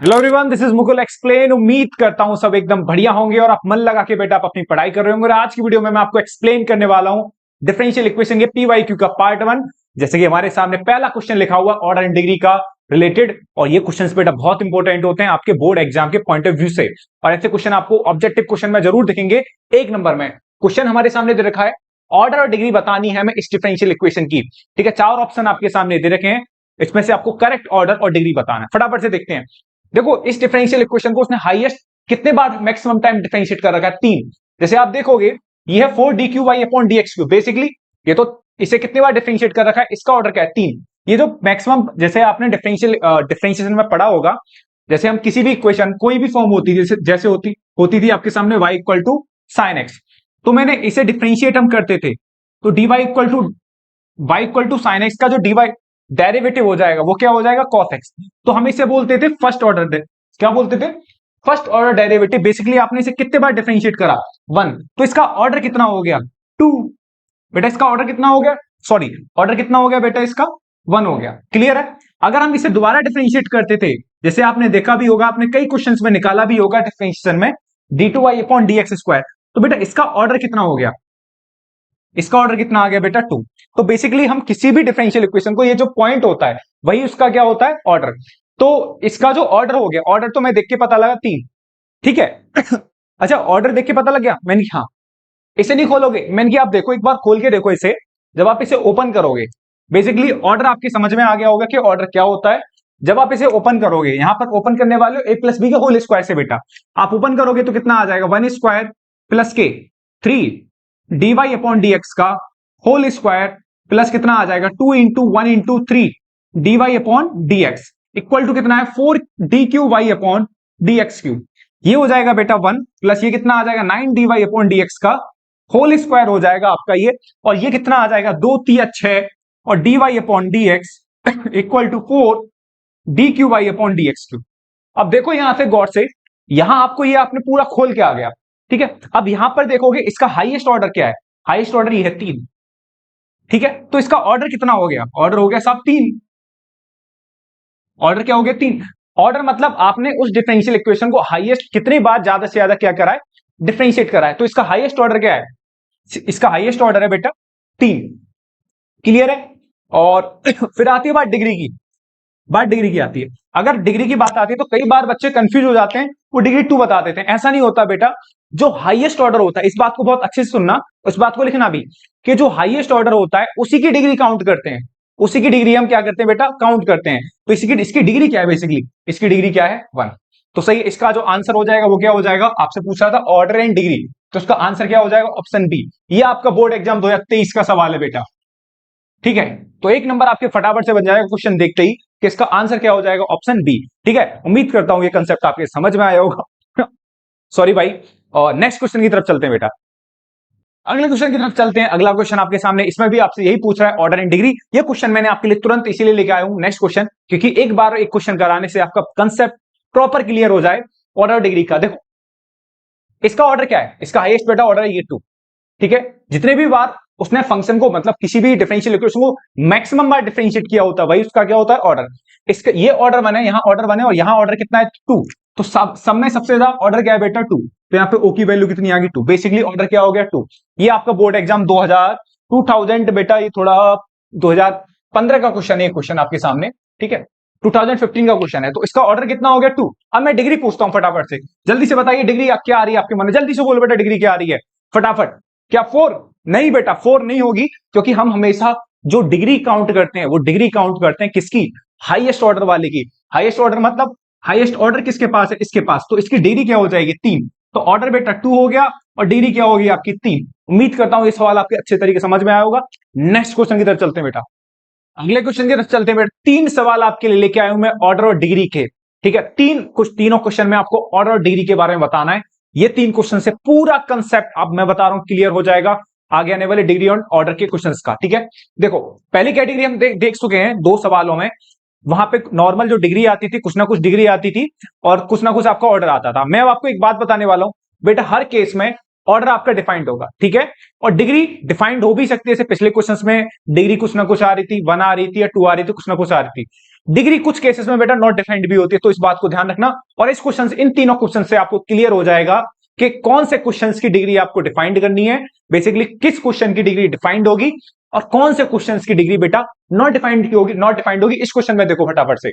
Hello everyone, this is Mukul explain. उम्मीद करता हूं सब एकदम बढ़िया होंगे और आप मन लगा के बेटा आप अपनी पढ़ाई कर रहे होंगे। और आज की वीडियो में मैं आपको एक्सप्लेन करने वाला हूं डिफरेंशियल इक्वेशन के पीवाईक्यू का पार्ट 1। जैसे कि हमारे सामने पहला क्वेश्चन लिखा हुआ ऑर्डर एंड डिग्री का रिलेटेड, और ये क्वेश्चंस बेटा बहुत इंपॉर्टेंट होते हैं आपके बोर्ड एग्जाम के पॉइंट ऑफ व्यू से। और ऐसे क्वेश्चन आपको ऑब्जेक्टिव क्वेश्चन में जरूर दिखेंगे। एक नंबर में क्वेश्चन हमारे सामने दे रखा है, ऑर्डर और डिग्री बतानी है हमें इस डिफरेंशियल इक्वेशन की। ठीक है, चार ऑप्शन आपके सामने दे रखे हैं, इसमें से आपको करेक्ट ऑर्डर और डिग्री बताना है। फटाफट से देखते हैं। देखो, इस डिफरेंशियल इक्वेशन को उसने हाईएस्ट कितने बार मैक्सिमम टाइम डिफरेंशिएट कर रखा है, 3। जैसे आप देखोगे ये है 4dqy/dx3। बेसिकली ये तो इसे कितने बार डिफरेंशिएट कर रखा है, इसका ऑर्डर क्या है, 3। ये जो मैक्सिमम, जैसे आपने डिफरेंशिएशन में पढ़ा होगा, जैसे हम किसी भी इक्वेशन कोई भी फॉर्म होती है, जैसे होती थी आपके सामने y equal to sine x, तो मैंने इसे डिफरेंशिएट हम करते थे, तो dy equal to sine x का जो dy डेरिवेटिव हो जाएगा वो क्या हो जाएगा, cos x। तो हम इसे बोलते थे फर्स्ट ऑर्डर, क्या बोलते थे, फर्स्ट ऑर्डर डेरिवेटिव। बेसिकली आपने इसे कितने बार डिफरेंशिएट करा, 1। तो इसका ऑर्डर कितना हो गया, 2। बेटा इसका ऑर्डर कितना हो गया, सॉरी ऑर्डर कितना हो गया बेटा, इसका 1 हो गया। क्लियर है। अगर हम इसे दोबारा डिफरेंशिएट करते थे, जैसे आपने देखा भी होगा, आपने कई क्वेश्चंस में निकाला भी होगा डिफरेंशिएशन में, d2y/dx², तो बेटा इसका ऑर्डर कितना हो गया, इसका ऑर्डर कितना आ गया बेटा, 2। तो बेसिकली हम किसी भी डिफरेंशियल इक्वेशन को, ये जो पॉइंट होता है वही उसका क्या होता है, ऑर्डर। तो इसका जो ऑर्डर हो गया, ऑर्डर तो मैं देख के पता लगा 3। ठीक है अच्छा, ऑर्डर देख के पता लग गया, मैंने हाँ, इसे नहीं खोलोगे, मैंने कि आप देखो, एक बार खोल के देखो इसे, जब आप इसे ओपन करोगे बेसिकली ऑर्डर आपके समझ में आ गया होगा कि ऑर्डर क्या होता है। जब आप इसे ओपन करोगे, यहां पर ओपन करने वाले हो a+b के होल स्क्वायर से, बेटा आप ओपन करोगे तो कितना आ जाएगा, 1² + k 3 dy/dx का होल स्क्वायर प्लस कितना आ जाएगा, 2 × 1 × 3 dy/dx इक्वल टू कितना है, 4dqy/dx3। ये हो जाएगा बेटा 1, प्लस ये कितना आ जाएगा, 9 dy/dx का होल स्क्वायर हो जाएगा आपका ये, और ये कितना आ जाएगा, 2 × 3 = 6 और dy/dx इक्वल टू 4 dqy/dx3। अब देखो यहां से गौर से, यहां आपको ये आपने पूरा खोल के आ गया। ठीक है, अब यहां पर देखोगे इसका हाईएस्ट ऑर्डर क्या है, हाईएस्ट ऑर्डर ये है 3। ठीक है, तो इसका ऑर्डर कितना हो गया, ऑर्डर हो गया साहब 3। ऑर्डर क्या हो गया, 3। ऑर्डर मतलब आपने उस डिफरेंशियल इक्वेशन को हाईएस्ट कितनी बार ज्यादा से ज्यादा क्या करा है, डिफरेंशिएट करा है। तो इसका हाईएस्ट ऑर्डर क्या है, इसका हाईएस्ट ऑर्डर है बेटा 3। क्लियर है। और फिर आती है बात डिग्री की, बात डिग्री की आती है। अगर डिग्री की बात आती है तो कई बार बच्चे कंफ्यूज हो जाते हैं, वो डिग्री 2 बता देते हैं। ऐसा नहीं होता बेटा, जो हाईएस्ट ऑर्डर होता है, इस बात को बहुत अच्छे से सुनना, उस बात को लिखना भी, कि जो हाईएस्ट ऑर्डर होता है उसी की डिग्री काउंट करते हैं, उसी की डिग्री हम क्या करते हैं बेटा, काउंट करते हैं। तो इसकी डिग्री क्या है, बेसिकली इसकी डिग्री क्या है, 1। तो सही, इसका जो आंसर हो जाएगा वो क्या हो जाएगा, आपसे पूछा था ऑर्डर एंड डिग्री, तो उसका आंसर क्या हो जाएगा, ऑप्शन बी। ये आपका बोर्ड एग्जाम 2023 का सवाल है बेटा। ठीक है, तो एक नंबर आपके फटाफट से बन जाएगा क्वेश्चन देखते ही कि इसका आंसर क्या हो जाएगा, ऑप्शन बी। ठीक है, उम्मीद करता हूं ये कंसेप्ट आपके समझ में आया होगा सॉरी भाई। और नेक्स्ट क्वेश्चन की तरफ चलते हैं बेटा, अगले क्वेश्चन की तरफ चलते हैं। अगला क्वेश्चन आपके सामने, इसमें भी आपसे यही पूछ रहा है, ऑर्डर एंड डिग्री। ये क्वेश्चन मैंने आपके लिए तुरंत इसीलिए लेके आया हूं, नेक्स्ट क्वेश्चन, क्योंकि एक बार एक क्वेश्चन कराने से आपका कंसेप्ट प्रॉपर क्लियर हो जाए ऑर्डर डिग्री का। देखो इसका ऑर्डर क्या है, इसका हाईएस्ट बेटा ऑर्डर है ये 2। ठीक है, जितने भी बार उसने फंक्शन को, मतलब किसी भी डिफरेंशियल इक्वेशन को मैक्सिमम बार डिफरेंशिएट किया होता है, वही उसका क्या होता है, ऑर्डर। इसका ये ऑर्डर बने, यहां ऑर्डर बने, और यहां ऑर्डर कितना है, 2। तो सब में सबसे ज्यादा ऑर्डर क्या है बेटा, 2। तो यहाँ पे ओ की वैल्यू कितनी आ गई, 2। बेसिकली ऑर्डर क्या हो गया, 2। ये आपका बोर्ड एग्जाम 2000 बेटा, ये थोड़ा 2015 का क्वेश्चन है, क्वेश्चन आपके सामने। ठीक है, 2015 का क्वेश्चन है, तो इसका ऑर्डर कितना हो गया, 2। अब मैं डिग्री पूछता हूं फटाफट से, जल्दी से बताइए डिग्री क्या आ रही है आपके मन में, जल्दी से बोलो बेटा डिग्री क्या आ रही है फटाफट। क्या 4? नहीं बेटा 4 नहीं होगी, क्योंकि हम हमेशा जो डिग्री काउंट करते हैं वो डिग्री काउंट करते हैं किसकी, हाईएस्ट ऑर्डर वाले की। हाईएस्ट ऑर्डर मतलब हाईएस्ट ऑर्डर किसके पास है, इसके पास, तो इसकी डिग्री क्या हो जाएगी, 3। तो ऑर्डर बेटा 2 हो गया और डिग्री क्या होगी आपकी, 3। उम्मीद करता हूं ये सवाल आपके अच्छे तरीके समझ में आया होगा। नेक्स्ट क्वेश्चन की तरफ चलते हैं बेटा, अगले क्वेश्चन की तरफ चलते हैं बेटा। 3 सवाल आपके लिए लेके आया हूं मैं ऑर्डर और डिग्री के। ठीक है, तीनों क्वेश्चन में आपको ऑर्डर और डिग्री के बारे में बताना है। ये 3 क्वेश्चन से पूरा कंसेप्ट अब मैं बता रहा हूं क्लियर हो जाएगा आगे आने वाले डिग्री और ऑर्डर के क्वेश्चंस का। ठीक है, देखो पहली कैटेगरी हम देख चुके हैं 2 सवालों में, वहां पे नॉर्मल जो डिग्री आती थी, कुछ ना कुछ डिग्री आती थी और कुछ ना कुछ आपका ऑर्डर आता था। मैं अब आपको एक बात बताने वाला हूं बेटा, हर केस में ऑर्डर आपका डिफाइंड होगा। ठीक है, और डिग्री डिफाइंड हो भी सकती है, जैसे पिछले क्वेश्चंस में डिग्री कुछ ना कुछ आ रही थी, 1 आ रही थी या 2 आ रही थी, कुछ ना कुछ आ रही थी। डिग्री कुछ केसेस में बेटा नॉट डिफाइंड भी होती है, तो इस बात को ध्यान रखना। और इस क्वेश्चन इन तीनों क्वेश्चन से आपको क्लियर हो जाएगा कि कौन से क्वेश्चंस की डिग्री आपको डिफाइंड करनी है, बेसिकली किस क्वेश्चन की डिग्री डिफाइंड होगी और कौन से क्वेश्चंस की डिग्री बेटा नॉट डिफाइंड की होगी, नॉट डिफाइंड होगी। इस क्वेश्चन में देखो फटाफट से,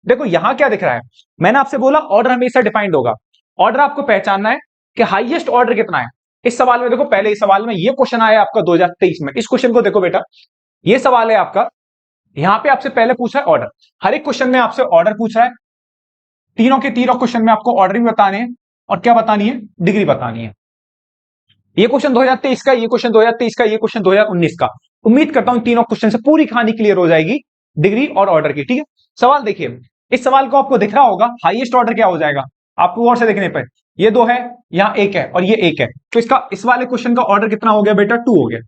देखो यहां क्या दिख रहा है, मैंने आपसे बोला ऑर्डर हमेशा डिफाइंड होगा। ऑर्डर आपको पहचानना है कि हाईएस्ट ऑर्डर कितना है। इस सवाल में देखो, पहले इस सवाल में ये क्वेश्चन आया आपका 2023 में, इस क्वेश्चन को देखो बेटा, ये सवाल है आपका, यहां पे आपसे पहले पूछा है ऑर्डर, हर एक क्वेश्चन में आपसे ऑर्डर पूछा है, तीनों के तीनों क्वेश्चन में आपको ऑर्डर भी बताने हैं और क्या बतानी है, डिग्री बतानी है। ये क्वेश्चन 2023 का, ये क्वेश्चन 2023 का, ये क्वेश्चन 2019 का। उम्मीद करता हूं तीनों क्वेश्चन से पूरी कहानी क्लियर हो जाएगी डिग्री और ऑर्डर की, ठीक है। सवाल देखिए, इस सवाल को आपको दिख रहा होगा हाईएस्ट ऑर्डर क्या हो जाएगा आपको गौर से देखने पर, ये 2 है, यहां 1 है और ये 1 है, तो इसका इस वाले क्वेश्चन का ऑर्डर कितना हो गया बेटा, 2 हो गया।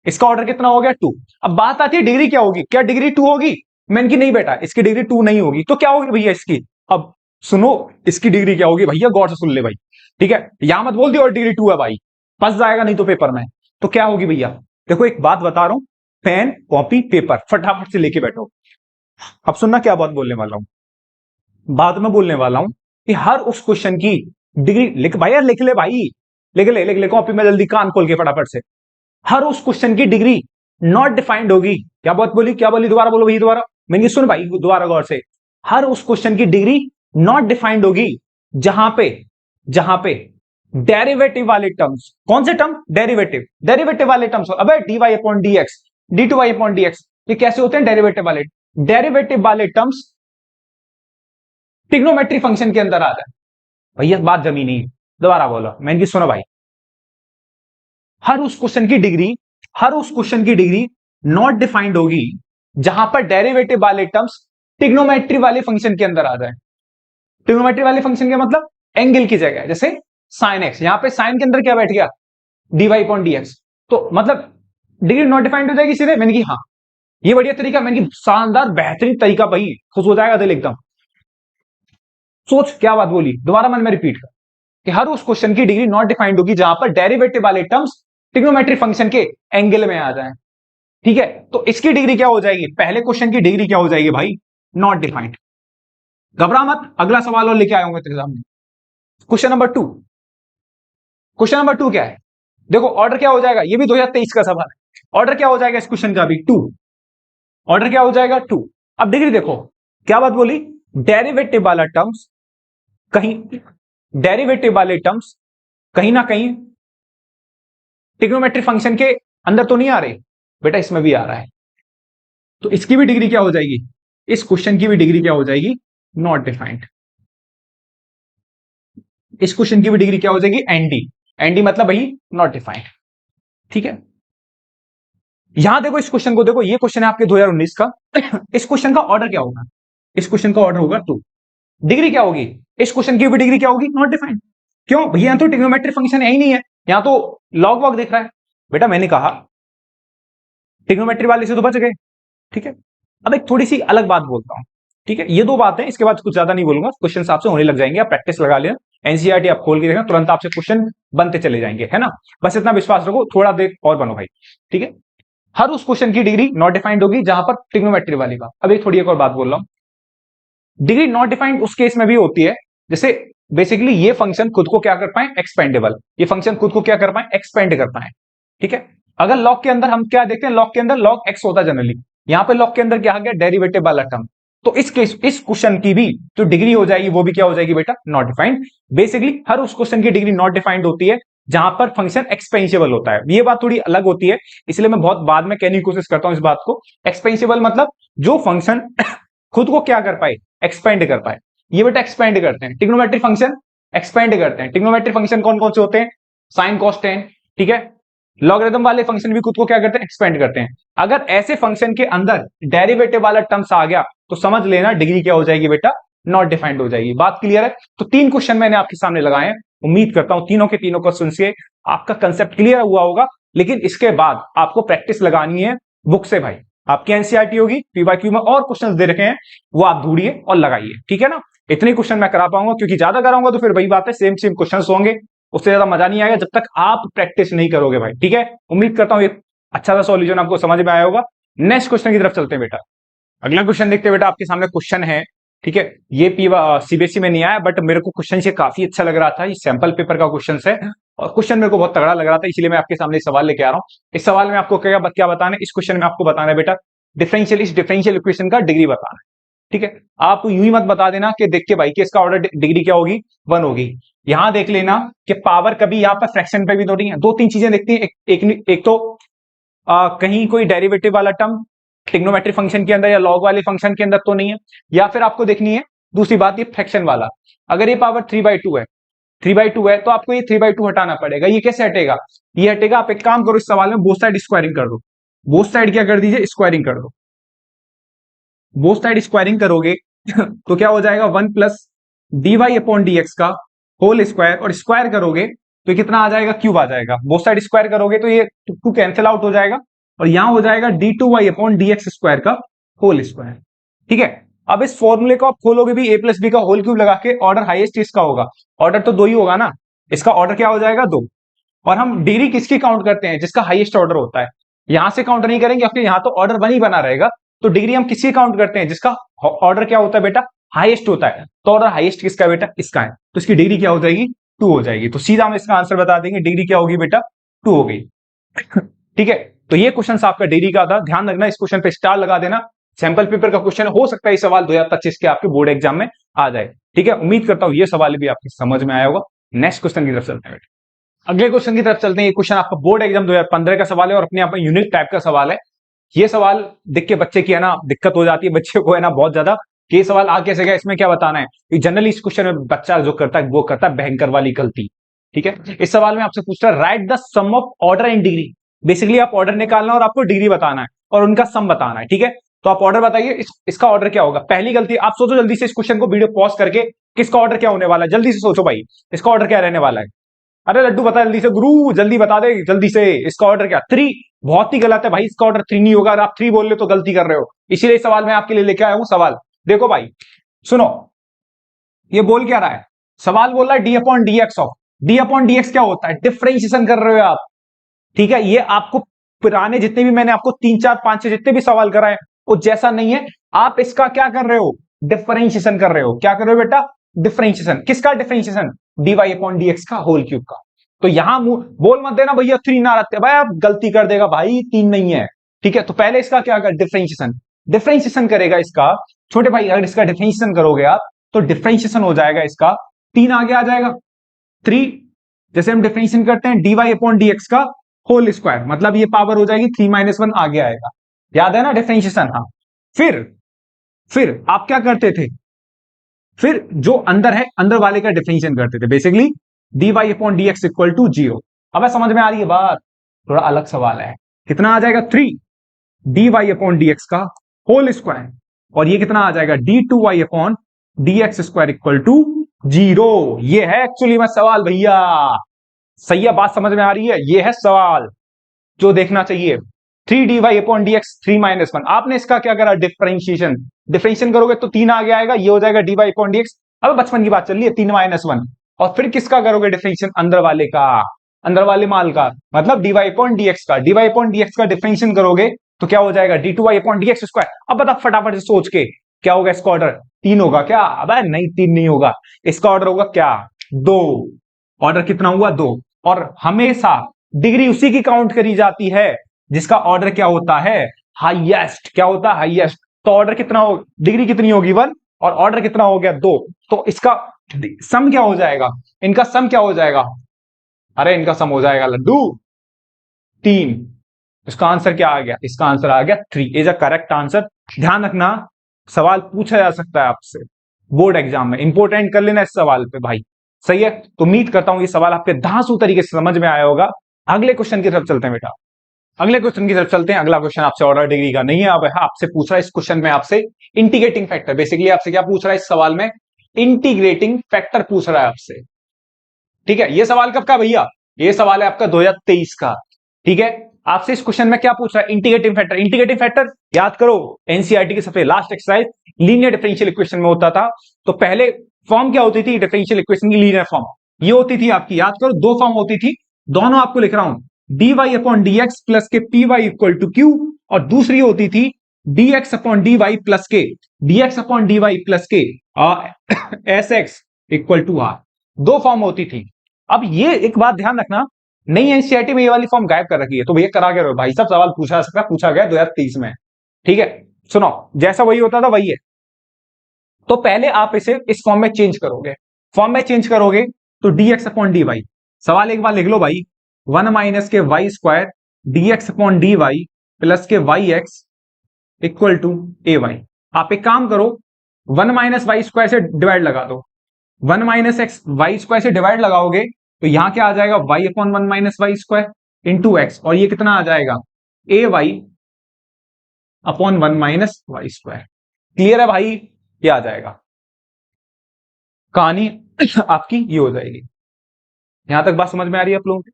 इसका ऑर्डर कितना हो गया, 2। अब बात आती है डिग्री क्या होगी, क्या डिग्री 2 होगी, मैंने की नहीं बेटा, इसकी डिग्री 2 नहीं होगी, तो क्या होगी भैया इसकी, अब सुनो इसकी डिग्री क्या होगी भैया, गौर से सुन ले भाई, ठीक है। यहां मत बोल दियो और डिग्री 2 है भाई, फंस जाएगा नहीं तो पेपर में। तो क्या होगी भैया, देखो एक बात बता रहा हूं, पेन कॉपी पेपर फटाफट से लेके बैठो। अब सुनना क्या बात बोलने वाला हूं, बाद में बोलने वाला हूं कि हर उस क्वेश्चन की डिग्री लिख भाई, यार लिख ले भाई, लिख ले कॉपी में जल्दी, कान खोल के फटाफट से। हर उस क्वेश्चन की डिग्री नॉट डिफाइंड होगी। क्या बात बोली, क्या बोली, दोबारा बोलो भाई, दोबारा मैंने सुन भाई, दोबारा गौर से। हर उस क्वेश्चन की डिग्री नॉट डिफाइंड होगी जहां पे डेरिवेटिव वाले टर्म्स, कौन से टर्म, डेरिवेटिव वाले टर्म्स, अबे dy upon dx, d2y upon dx, ये कैसे होते हैं डेरिवेटिव वाले टर्म्स ट्रिग्नोमेट्री फंक्शन के अंदर आ जाए। भैया बात जमी नहीं, दोबारा बोलो, मैंने सुनो भाई, हर उस क्वेश्चन की डिग्री नॉट डिफाइंड होगी जहां पर डेरिवेटिव वाले टर्म्स ट्रिग्नोमेट्री वाले फंक्शन के अंदर आ जाए। ट्रिग्नोमेट्री वाले फंक्शन के मतलब एंगल की जगह, जैसे साइन एक्स, यहां पे साइन के अंदर क्या बैठ गया, dy अपॉन dx, तो मतलब डिग्री नॉट डिफाइंड हो जाएगी सीधे। मैंने की हाँ, ये बढ़िया तरीका, मैंने की शानदार बेहतरीन तरीका भाई, खुश हो जाएगा दिल एकदम। सोच क्या बात बोली, दोबारा मन में रिपीट कर कि हर उस क्वेश्चन की डिग्री नॉट डिफाइंड होगी जहां पर डेरिवेटिव वाले टर्म्स ट्रिग्नोमेट्री फंक्शन के एंगल में आ जाएं, ठीक है। तो इसकी डिग्री क्या हो जाएगी, पहले क्वेश्चन की डिग्री क्या हो जाएगी भाई, नॉट डिफाइंड। घबरा मत, अगला सवाल और लेके आऊंगा तेरे सामने। क्वेश्चन नंबर 2 क्या है, देखो ऑर्डर क्या हो जाएगा, ये भी 2023 का सवाल है। ऑर्डर क्या हो जाएगा इस क्वेश्चन का भी 2, ऑर्डर क्या हो जाएगा 2। अब डिग्री देखो क्या बात बोली, डेरिवेटिव वाले टर्म्स कहीं ना कहीं ट्रिग्नोमेट्री फंक्शन के अंदर तो नहीं आ रहे बेटा, इसमें भी आ रहा है, तो इसकी भी डिग्री क्या हो जाएगी, इस क्वेश्चन की भी डिग्री क्या हो जाएगी, नॉट डिफाइंड। इस क्वेश्चन की भी डिग्री क्या हो जाएगी, एनडी मतलब भाई नॉट डिफाइंड, ठीक है। यहां देखो इस क्वेश्चन को देखो, ये क्वेश्चन है आपके 2019 का। इस क्वेश्चन का ऑर्डर क्या होगा, इस क्वेश्चन का ऑर्डर होगा 2। डिग्री क्या होगी, इस क्वेश्चन की भी डिग्री क्या होगी, नॉट डिफाइंड। क्यों भैया, यहां तो ट्रिग्नोमेट्री फंक्शन है ही नहीं है, यहां तो लॉग वॉग दिख रहा है बेटा। मैंने कहा ट्रिग्नोमेट्री वाले से तो बच गए, ठीक है। अब एक थोड़ी सी अलग बात बोलता हूं, ठीक है। ये 2 बातें, इसके बाद कुछ ज्यादा नहीं बोलूंगा, क्वेश्चन आपसे होने लग जाएंगे, आप प्रैक्टिस लगा लेना, एनसीईआरटी आप खोल के देखना, तुरंत आपसे क्वेश्चन बनते चले जाएंगे, है ना। बस इतना विश्वास रखो, थोड़ा देर और बनो भाई, ठीक है। हर उस क्वेश्चन की डिग्री नॉट डिफाइंड होगी जहां पर ट्रिग्नोमेट्री वाली का। अब एक थोड़ी एक और बात बोल रहा हूं, डिग्री नॉट डिफाइंड उस केस में भी होती है जैसे बेसिकली ये फंक्शन खुद को क्या कर पाए, एक्सपेंडेबल, ये फंक्शन खुद को क्या कर पाए, एक्सपेंड कर पाए, ठीक है। अगर लॉग के अंदर हम क्या देखते हैं, लॉग के अंदर लॉग एक्स होता है जनरली, यहां पे लॉग के अंदर क्या आ गया, डेरिवेटिव वाला टर्म, तो इस क्वेश्चन की भी जो डिग्री हो जाएगी वो भी क्या हो जाएगी बेटा, नॉट डिफाइंड। बेसिकली हर उस क्वेश्चन की डिग्री नॉट डिफाइंड होती है जहां पर फंक्शन एक्सपेंसिबल होता है। ये बात थोड़ी अलग होती है, इसलिए मैं बहुत बाद में कहने की कोशिश करता हूं इस बात को। एक्सपेंसिबल मतलब जो फंक्शन खुद को क्या कर पाए, एक्सपेंड कर पाए, ये बेटा एक्सपेंड करते हैं। ट्रिग्नोमेट्री फंक्शन एक्सपेंड करते हैं। ट्रिग्नोमेट्री फंक्शन कौन कौन से होते हैं, साइन कॉस टेन, ठीक है। लॉगरिथम वाले फंक्शन भी खुद को क्या करते हैं, एक्सपेंड करते हैं। अगर ऐसे फंक्शन के अंदर डेरिवेटिव वाला टर्म्स आ गया तो समझ लेना डिग्री क्या हो जाएगी बेटा, नॉट डिफाइंड हो जाएगी। बात क्लियर है। तो 3 क्वेश्चन मैंने आपके सामने लगाए हैं, उम्मीद करता हूं तीनों के तीनों क्वेश्चन से आपका कंसेप्ट क्लियर हुआ होगा। लेकिन इसके बाद आपको प्रैक्टिस लगानी है बुक से भाई, आपकी एनसीईआरटी होगी, पीवाईक्यू में और क्वेश्चन दे रखे हैं, वो आप ढूंढिए और लगाइए, ठीक है ना। इतने क्वेश्चन मैं करा पाऊंगा, क्योंकि ज्यादा कराऊंगा तो फिर वही बात है, सेम क्वेश्चन होंगे, उससे ज्यादा मजा नहीं आएगा जब तक आप प्रैक्टिस नहीं करोगे भाई, ठीक है। उम्मीद करता हूं एक अच्छा सा सॉल्यूशन आपको समझ में आया होगा। नेक्स्ट क्वेश्चन की तरफ चलते हैं बेटा। अगला क्वेश्चन देखते हैं बेटा, आपके सामने क्वेश्चन है, ठीक है। ये सीबीएसई में नहीं आया, बट मेरे को क्वेश्चन से काफी अच्छा लग रहा था। ये सैंपल पेपर का क्वेश्चन है और क्वेश्चन मेरे को बहुत तगड़ा लग रहा था, इसलिए मैं आपके सामने सवाल लेके आ रहा हूँ। इस सवाल में आपको क्या बताना है, इस क्वेश्चन में आपको बताना है बेटा डिफरेंशियल इक्वेशन का डिग्री बताना है, ठीक है। आप यूं ही मत बता देना कि देख के भाई कि इसका ऑर्डर डिग्री क्या होगी, 1 होगी। यहां देख लेना कि पावर कभी यहां पर फ्रैक्शन पे भी तो नहीं है। दो तीन चीजें देखती हैं, एक तो कहीं कोई डेरिवेटिव वाला टर्म ट्रिग्नोमेट्रिक फंक्शन के अंदर या लॉग वाले फंक्शन के अंदर तो नहीं है, या फिर आपको देखनी है दूसरी बात ये फ्रैक्शन वाला। अगर ये पावर 3/2 है, 3/2 है, तो आपको ये 3/2 हटाना पड़ेगा। ये कैसे हटेगा, ये हटेगा, आप एक काम करो, इस सवाल में बोथ साइड स्क्वायरिंग कर दो। बोथ साइड क्या कर दीजिए, स्क्वायरिंग कर दो। बोथ साइड स्क्वायरिंग करोगे तो क्या हो जाएगा, 1 प्लस dy अपॉन dx का होल स्क्वायर, और स्क्वायर करोगे तो कितना आ जाएगा, क्यूब आ जाएगा। बोथ साइड स्क्वायर करोगे तो ये 2 कैंसिल आउट हो जाएगा और यहां हो जाएगा d2y अपॉन dx स्क्वायर का होल स्क्वायर, ठीक है। अब इस फॉर्मूले को आप खोलोगे भी, a प्लस बी का होल क्यूब लगा के, ऑर्डर हाईएस्ट इसका होगा, ऑर्डर तो 2 ही होगा ना, इसका ऑर्डर क्या हो जाएगा, 2। और हम डिग्री किसकी काउंट करते हैं, जिसका हाईएस्ट ऑर्डर होता है। यहां से काउंट नहीं करेंगे क्योंकि यहां तो ऑर्डर 1 ही बना रहेगा। तो डिग्री हम किसकी काउंट करते हैं, जिसका ऑर्डर क्या होता है बेटा, हाईएस्ट होता है। तो ऑर्डर हाईएस्ट किसका है बेटा, इसका है, तो इसकी डिग्री क्या हो जाएगी, 2 हो जाएगी। तो सीधा हम इसका आंसर बता देंगे, डिग्री क्या होगी बेटा, 2 हो गई ठीक है। तो ये क्वेश्चन आपका डिग्री का था, ध्यान रखना, इस क्वेश्चन पे स्टार लगा देना। सैंपल पेपर का क्वेश्चन हो सकता है, ये सवाल 2025 के आपके बोर्ड एग्जाम में आ जाए, ठीक है। उम्मीद करता हूं ये सवाल भी आपकी समझ में आया होगा। नेक्स्ट क्वेश्चन की तरफ चलते हैं। अगले क्वेश्चन की तरफ चलते हैं। ये क्वेश्चन आपका बोर्ड एग्जाम 2015 का सवाल है और अपने आप में यूनिक टाइप का सवाल है। ये सवाल देख के बच्चे की है ना दिक्कत हो जाती है, बच्चे को है ना बहुत ज्यादा कि ये सवाल आ कैसे गया, इसमें क्या बताना है। जनरली इस क्वेश्चन में बच्चा जो करता है वो करता है भयंकर वाली गलती, ठीक है। इस सवाल में आपसे पूछ रहा है right the sum of order and degree. Basically आप ऑर्डर निकालना और आपको डिग्री बताना है और उनका सम बताना है, ठीक है। तो आप ऑर्डर बताइए, इसका ऑर्डर क्या होगा। पहली गलती, आप सोचो जल्दी से इस क्वेश्चन को वीडियो पॉज करके, किसका ऑर्डर क्या होने वाला है, जल्दी से सोचो भाई, इसका ऑर्डर क्या रहने वाला है। अरे लड्डू बता जल्दी से, गुरु जल्दी बता दे जल्दी से, इसका ऑर्डर क्या, 3। बहुत ही गलत है भाई, इसका ऑर्डर 3 नहीं होगा। अगर आप 3 बोल रहे हो तो गलती कर रहे हो, इसीलिए सवाल मैं आपके लिए लेके आया हूं। सवाल देखो भाई, सुनो, ये बोल क्या रहा है, सवाल बोल रहा है D upon D x of, D upon D x क्या होता है, डिफरेंशिएशन कर रहे हो आप, ठीक है। ये आपको पुराने जितने भी मैंने आपको 3 4 5 6 जितने भी सवाल कराए वो जैसा नहीं है। आप इसका क्या कर रहे हो, डिफरेंशिएशन कर रहे हो। क्या कर रहे हो बेटा, डिफरेंशिएशन। किसका डिफरेंशिएशन, dy अपॉन dx का होल क्यूब का। तो यहां बोल मत देना भैया 3 ना रखते, भाई आप गलती कर देगा भाई, 3 नहीं है, ठीक है। तो पहले इसका क्या कर, डिफरेंशिएशन, डिफरेंशिएशन करेगा इसका। छोटे भाई अगर इसका डिफरेंशिएशन करोगे आप तो डिफरेंशिएशन हो जाएगा इसका, 3 आगे आ जाएगा, 3। जैसे हम डिफरेंशिएशन करते हैं dy अपॉन dx का होल स्क्वायर, मतलब ये पावर हो जाएगी 3 - 1 आगे आएगा, याद है ना डिफरेंशिएशन। हाँ, फिर आप क्या करते थे, फिर जो अंदर है अंदर वाले का डिफरेंशिएशन करते थे, basically dy upon dx equal to 0। अब समझ में आ रही है बात, थोड़ा अलग सवाल है। कितना आ जाएगा, 3 dy अपॉन dx का होल स्क्वायर, और ये कितना आ जाएगा, d2y upon dx square equal to 0। ये है एक्चुअली में सवाल भैया, सही है, बात समझ में आ रही है। ये है सवाल जो देखना चाहिए, 3dy अपॉन dx 3 - 1। आपने इसका क्या करा, डिफरेंशिएशन, डिफरेंशिएशन करोगे तो 3 आगे आएगा, ये हो जाएगा dy अपॉन dx। अब बचपन की बात चल रही है, 3 - 1। और फिर किसका करोगे डिफरेंशिएशन, अंदर वाले का, अंदर वाले माल का, मतलब dy अपॉन dx का। dy अपॉन dx का डिफरेंशिएशन करोगे तो क्या हो जाएगा, d2y अपॉन dx स्क्वायर। अब बता फटाफट से सोच के, क्या होगा इसका ऑर्डर, 3 होगा क्या, अब नहीं 3 नहीं होगा, इसका ऑर्डर होगा क्या, 2। ऑर्डर कितना हुआ, 2। और हमेशा डिग्री उसी की काउंट करी जाती है जिसका ऑर्डर क्या होता है, हाईएस्ट। क्या होता है, हाईएस्ट। तो ऑर्डर कितना हो, डिग्री कितनी होगी, 1, और ऑर्डर कितना हो गया, 2। तो इसका सम क्या हो जाएगा, इनका सम क्या हो जाएगा, अरे इनका सम हो जाएगा लड्डू 3। इसका आंसर क्या आ गया, इसका आंसर आ गया 3 इज अ करेक्ट आंसर। ध्यान रखना, सवाल पूछा जा सकता है आपसे बोर्ड एग्जाम में, इंपोर्टेंट कर लेना इस सवाल पे भाई, सही है। तो उम्मीद करता हूं ये सवाल आपके धांसू तरीके से समझ में आया होगा। अगले क्वेश्चन की तरफ चलते हैं बेटा, अगले क्वेश्चन की तरफ चलते हैं। अगला क्वेश्चन आपसे ऑर्डर डिग्री का नहीं है, अब आपसे पूछ रहा है इस क्वेश्चन में आपसे इंटीग्रेटिंग फैक्टर। बेसिकली आपसे क्या पूछ रहा है इस सवाल में, इंटीग्रेटिंग फैक्टर पूछ रहा है आपसे, ठीक है। ये सवाल कब का भैया, ये सवाल है आपका 2023 का, ठीक है। आपसे इस क्वेश्चन में क्या पूछ रहा है, इंटीग्रेटिंग फैक्टर। इंटीग्रेटिंग फैक्टर याद करो, एनसीईआरटी के सबसे last exercise linear differential equation में होता था। तो पहले फॉर्म क्या होती थी डिफरेंशियल इक्वेशन की, लीनियर फॉर्म ये होती थी आपकी, याद करो 2 फॉर्म होती थी, दोनों आपको लिख रहा हूं, dy अपॉन dx प्लस के py इक्वल टू q, और दूसरी होती थी dx अपॉन dy प्लस के, dx अपॉन dy प्लस के s x equal to r, दो फॉर्म होती थी। अब ये एक बात ध्यान रखना, नई एनसीईआरटी में ये वाली फॉर्म गायब कर रखी है, तो भैया करा के रहो भाई, सब सवाल पूछा जा सकता है, पूछा गया 2023 में, ठीक है। सुनो, जैसा वही होता था वही है। तो पहले आप इसे इस फॉर्म में चेंज करोगे, फॉर्म में चेंज करोगे तो dx अपॉन dy, सवाल एक बार लिख लो भाई, 1 minus K Y square dx upon dy plus K Y X equal to A Y. आप एक काम करो, 1 माइनस वाई स्क्वायर से डिवाइड लगा दो, 1 माइनस एक्स वाई स्क्वायर से डिवाइड लगाओगे तो यहां क्या आ जाएगा, y upon 1 minus Y square into X, और ये कितना आ जाएगा, A Y upon 1 minus Y square. Clear है भाई, ये आ जाएगा, कहानी आपकी ये हो जाएगी। यहां तक बात समझ में आ रही है आप लोगों की?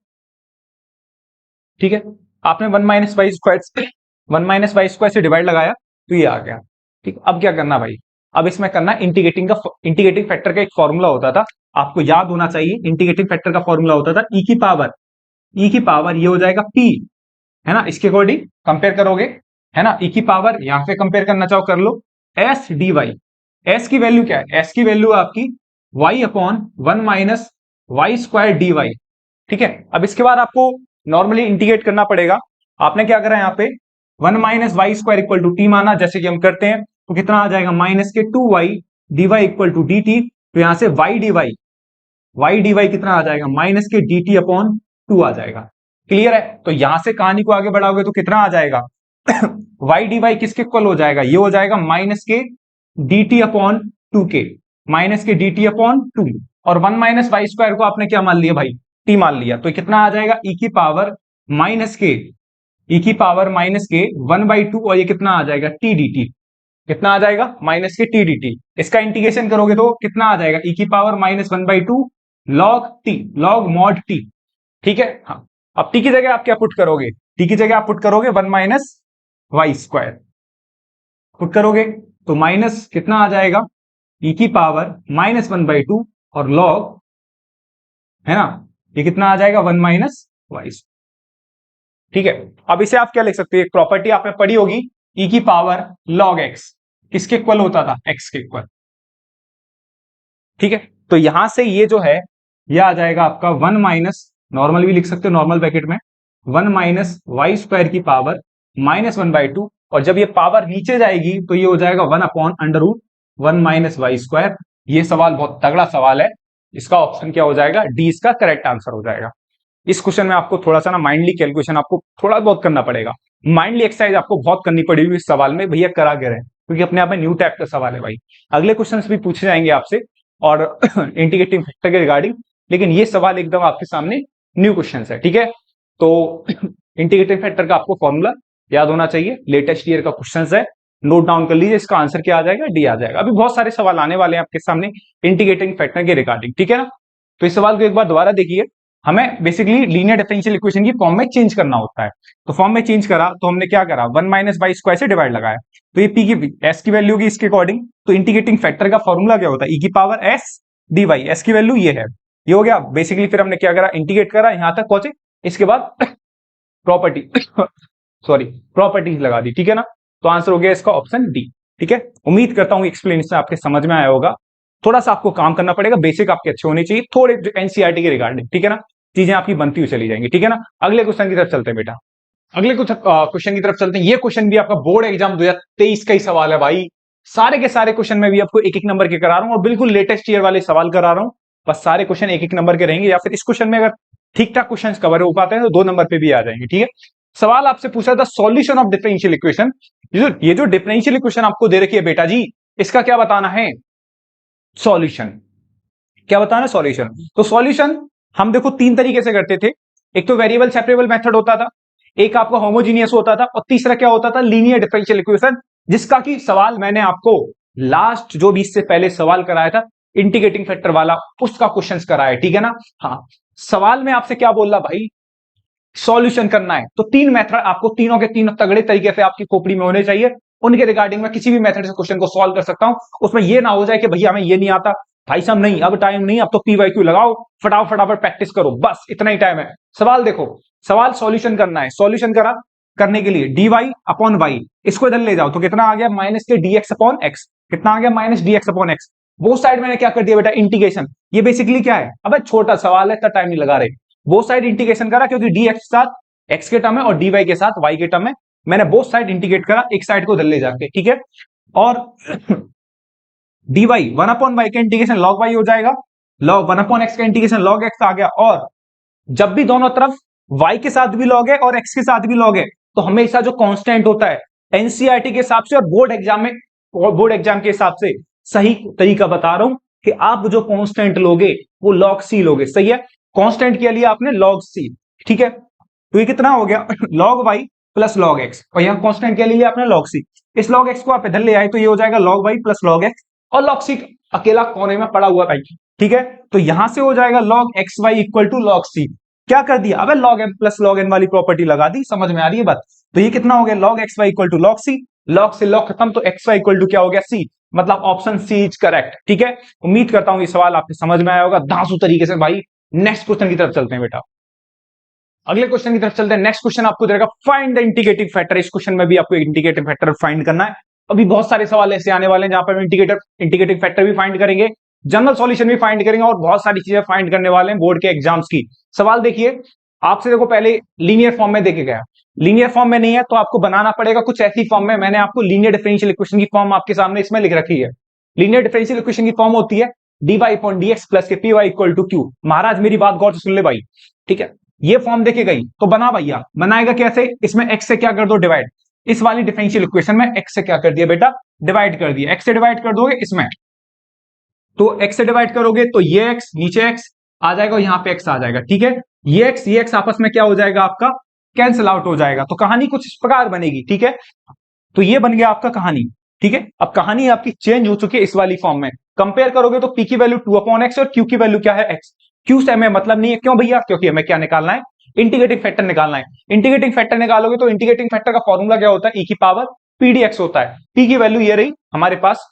ठीक है, आपने 1 माइनस वाई स्क्वायर से डिवाइड लगाया तो ये आ गया। ठीक, अब क्या करना भाई, अब इसमें करना इंटीग्रेटिंग फैक्टर का एक फॉर्मूला होता था, आपको याद होना चाहिए। इंटीग्रेटिंग फैक्टर का फॉर्मूला होता था ई की पावर ये हो जाएगा p, है ना, इसके अकॉर्डिंग कंपेयर करोगे, है ना, ई की पावर यहां पे कंपेयर करना चाहो कर लो, एस डी वाई, एस की वैल्यू क्या है, एस की वैल्यू आपकी y upon 1 minus Y square d y. ठीक है, अब इसके बाद आपको नॉर्मली इंटीग्रेट करना पड़ेगा। आपने क्या करा यहाँ पे, 1 minus Y square equal to t माना, जैसे कि हम करते हैं, तो कितना आ जाएगा, माइनस के 2y d y equal to d t, तो यहां से y डी वाई कितना आ जाएगा, माइनस के डी टी अपॉन 2 आ जाएगा। क्लियर है, तो यहां से कहानी को आगे बढ़ाओगे तो कितना आ जाएगा y डी वाई किसके इक्वल हो जाएगा, ये हो जाएगा माइनस के डी टी अपॉन 2 के, माइनस के डी टी अपॉन 2, और 1 माइनस वाई स्क्वायर को आपने क्या मान लिया भाई, टी मान लिया, तो कितना आ जाएगा, ई की पावर माइनस के 1/2, और ये कितना आ जाएगा, टी डी टी, कितना आ जाएगा, माइनस के टी डी टी। इसका इंटीग्रेशन करोगे तो कितना आ जाएगा, ई की पावर -1/2 लॉग मॉड टी। ठीक है, हाँ, अब टी की जगह आप क्या पुट करोगे, टी की जगह आप पुट करोगे 1 माइनस वाई स्क्वायर पुट करोगे, तो माइनस कितना आ जाएगा, ई की पावर -1/2 और लॉग, है ना, ये कितना आ जाएगा, 1 माइनस वाई। ठीक है, अब इसे आप क्या लिख सकते हो, एक प्रॉपर्टी आपने पढ़ी होगी, ई की पावर लॉग एक्स किसके इक्वल होता था, एक्स के इक्वल। ठीक है, तो यहां से ये जो है ये आ जाएगा आपका 1 माइनस, नॉर्मल भी लिख सकते हो नॉर्मल ब्रैकेट में, 1 माइनस वाई स्क्वायर की पावर -1/2, और जब ये पावर नीचे जाएगी तो ये हो जाएगा 1 upon under root 1 minus Y square. ये सवाल बहुत तगड़ा सवाल है, इसका ऑप्शन क्या हो जाएगा, डी इसका करेक्ट आंसर हो जाएगा। इस क्वेश्चन में आपको थोड़ा सा ना माइंडली कैलकुलेशन आपको थोड़ा बहुत करना पड़ेगा, माइंडली एक्सरसाइज आपको बहुत करनी पड़ेगी इस सवाल में, भैया करा के रहे, क्योंकि अपने आप में न्यू टाइप का सवाल है भाई। अगले क्वेश्चन भी पूछे जाएंगे आपसे और इंटीग्रेटिंग फैक्टर के रिगार्डिंग, लेकिन ये सवाल एकदम आपके सामने न्यू क्वेश्चन है। ठीक है, तो इंटीग्रेटिंग फैक्टर का आपको फॉर्मूला याद होना चाहिए, लेटेस्ट ईयर का क्वेश्चन है, नोट डाउन कर लीजिए, इसका आंसर क्या आ जाएगा, डी आ जाएगा। अभी बहुत सारे सवाल आने वाले हैं आपके सामने इंटीग्रेटिंग फैक्टर के रिगार्डिंग, ठीक है ना। तो इस सवाल को एक बार दोबारा देखिए, हमें बेसिकली लीनियर डिफरेंशियल इक्वेशन की फॉर्म में चेंज करना होता है, तो फॉर्म में चेंज करा तो हमने क्या करा, 1 माइनस वाई स्क्वायर से डिवाइड लगाया, तो ये पी की एस की वैल्यू की इसके अकॉर्डिंग, तो इंटीग्रेटिंग फैक्टर का फॉर्मूला क्या होता है, ई की power s d y, s की वैल्यू ये है, ये हो गया बेसिकली। फिर हमने क्या करा, इंटीग्रेट करा, यहां तक पहुंचे, इसके बाद प्रॉपर्टीज लगा दी, ठीक है ना। तो आंसर हो गया इसका ऑप्शन डी। ठीक है, उम्मीद करता हूं एक्सप्लेनेशन आपके समझ में आया होगा, थोड़ा सा आपको काम करना पड़ेगा, बेसिक आपके अच्छे होने चाहिए, थोड़े एनसीईआरटी के रिगार्डिंग, ठीक है ना, चीजें आपकी बनती हुई चली जाएंगी, ठीक है ना। अगले क्वेश्चन की तरफ चलते हैं बेटा, अगले कुछ क्वेश्चन की तरफ चलते हैं। ये क्वेश्चन भी आपका बोर्ड एग्जाम 2023 का ही सवाल है भाई, सारे के सारे क्वेश्चन में भी आपको एक एक नंबर के करा रहा हूं, और बिल्कुल लेटेस्ट ईयर वाले सवाल करा रहा हूं, बस सारे क्वेश्चन एक एक नंबर के रहेंगे, या फिर इस क्वेश्चन में अगर ठीक ठाक क्वेश्चन कवर हो पाते हैं तो 2 नंबर पे भी आ जाएंगे। ठीक है, सवाल आपसे पूछा था सॉल्यूशन ऑफ डिफरेंशियल इक्वेशन, ये जो डिफरेंशियल इक्वेशन आपको दे रखी है बेटा जी, इसका क्या बताना है, सॉल्यूशन, क्या बताना है, सॉल्यूशन। तो सॉल्यूशन हम देखो 3 तरीके से करते थे, एक तो वेरिएबल सेपरेबल मेथड होता था, एक आपका होमोजीनियस होता था, और तीसरा क्या होता था, लीनियर डिफरेंशियल इक्वेशन, जिसका कि सवाल मैंने आपको लास्ट जो भी इससे पहले सवाल कराया था इंटीग्रेटिंग फैक्टर वाला, उसका क्वेश्चन कराया, ठीक है ना। हाँ, सवाल में आपसे क्या बोल रहा भाई, सॉल्यूशन करना है, तो 3 मेथड आपको तीनों के तीनों तगड़े तरीके से आपकी खोपड़ी में होने चाहिए, उनके रिगार्डिंग में किसी भी मेथड से क्वेश्चन को सॉल्व कर सकता हूं। उसमें यह ना हो जाए कि भैया हमें ये नहीं आता, भाई साहब नहीं, अब टाइम नहीं, अब तो पीवाईक्यू लगाओ, फटाफट प्रैक्टिस करो, बस इतना ही टाइम है। सवाल देखो, सवाल सॉल्यूशन करना है, सॉल्यूशन करा करने के लिए dy अपॉन वाई, इसको इधर ले जाओ तो कितना आ गया माइनस के dx अपॉन एक्स, कितना आ गया माइनस dx अपॉन एक्स। वो साइड मैंने क्या कर दिया बेटा इंटीग्रेशन, ये बेसिकली क्या है, अब छोटा सवाल है इतना टाइम नहीं लगा रहे, वो साइड इंटीग्रेशन करा क्योंकि dx के साथ x के टर्म है और dy के साथ y के टर्म है, मैंने बोथ साइड इंटीग्रेट करा एक साइड को इधर ले जाके, ठीक है। और dy 1 अपॉन वाई का इंटीग्रेशन लॉग वाई हो जाएगा, लॉग 1 अपॉन एक्स का इंटीग्रेशन लॉग एक्स आ गया। और जब भी दोनों तरफ y के साथ भी लॉग है और x के साथ भी लॉग है तो हमेशा जो कांस्टेंट होता है एनसीईआरटी के हिसाब से और बोर्ड एग्जाम के हिसाब से सही तरीका बता रहा हूं कि आप जो कांस्टेंट लोगे वो log c लोगे, सही है। कांस्टेंट के लिए आपने log c, ठीक है। तो ये कितना हो गया log y plus log x, और यहां कांस्टेंट के लिए आपने log c, इस log x को आप इधर ले आए तो ये हो जाएगा log y plus log x, और log c अकेला कोने में पड़ा हुआ भाई, ठीक है। तो यहां से हो जाएगा log xy equal to log c, क्या कर दिया अब log m plus log n वाली प्रॉपर्टी लगा दी, समझ में आ रही है बात। तो ये कितना हो गया log xy equal to log c, log से log खत्म तो xy इक्वल टू क्या हो गया c, मतलब ऑप्शन सी इज करेक्ट, ठीक है। उम्मीद करता हूं ये सवाल आपको समझ में आया होगा धांसू तरीके से भाई। नेक्स्ट क्वेश्चन की तरफ चलते हैं बेटा, अगले क्वेश्चन की तरफ चलते हैं। नेक्स्ट क्वेश्चन आपको देगा फाइंड द इंटीग्रेटिव फैक्टर, इस क्वेश्चन में भी आपको इंटीग्रेटिव फैक्टर फाइंड करना है। अभी बहुत सारे सवाल ऐसे आने वाले हैं जहां पर हम इंटीग्रेटिव फैक्टर भी फाइंड करेंगे, जनरल सॉल्यूशन भी फाइंड करेंगे और बहुत सारी चीजें फाइंड करने वाले हैं बोर्ड के एग्जाम्स की। सवाल देखिए आपसे, देखो पहले लीनियर फॉर्म में देखे गया, लीनियर फॉर्म में नहीं है तो आपको बनाना पड़ेगा कुछ ऐसी फॉर्म में। मैंने आपको लीनियर डिफरेंशियल इक्वेशन की फॉर्म आपके सामने इसमें लिख रखी है। लीनियर डिफरेंशियल इक्वेशन की फॉर्म होती है dy अपॉन dx प्लस के py इक्वल टू q। महाराज मेरी बात गौर से सुन ले भाई, ठीक है। ये फॉर्म देखे गई तो बना भैया, बनाएगा कैसे, इसमें x से क्या कर दो डिवाइड, इस वाली डिफरेंशियल इक्वेशन में x से क्या कर दिया बेटा डिवाइड कर दिया, x से डिवाइड कर दोगे इसमें, तो x से डिवाइड करोगे तो ये x नीचे x आ जाएगा और यहाँ पे x आ जाएगा, ठीक है। ये x आपस में क्या हो जाएगा आपका कैंसिल आउट हो जाएगा, तो कहानी कुछ इस प्रकार बनेगी, ठीक है। तो ये बन गया आपका कहानी, ठीक है। अब कहानी आपकी चेंज हो चुकी है इस वाली फॉर्म में, कंपेयर करोगे तो p की वैल्यू 2 अपॉन एक्स और q की वैल्यू क्या है x, q से हमें मतलब नहीं है, क्यों भैया, क्योंकि हमें क्या निकालना है इंटीग्रेटिंग फैक्टर निकालना है। इंटीग्रेटिंग फैक्टर निकालोगे तो इंटीग्रेटिंग फैक्टर का फॉर्मूला क्या होता है e की पावर pdx होता है। p की वैल्यू ये रही हमारे पास